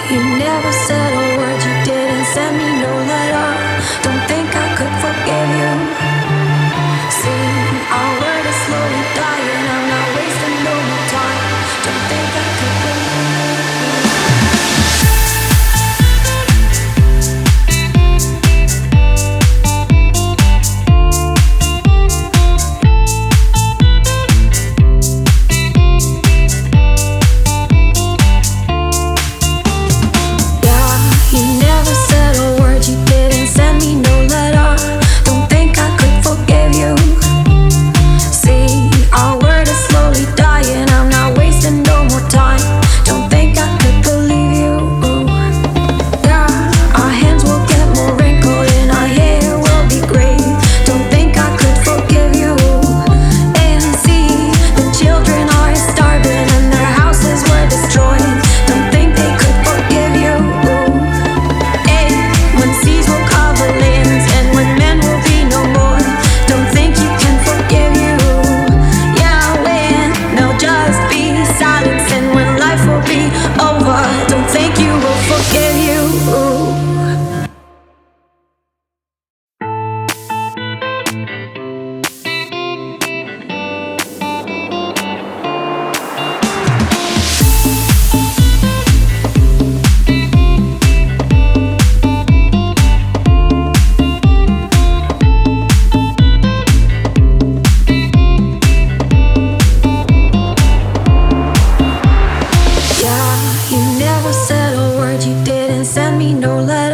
You never said a word, you didn't send me no letter. Don't think I could forgive you. See, our word is slowly dying, I'm not wasting no more time. Don't think I could believe you never said a word, you didn't send me no letter.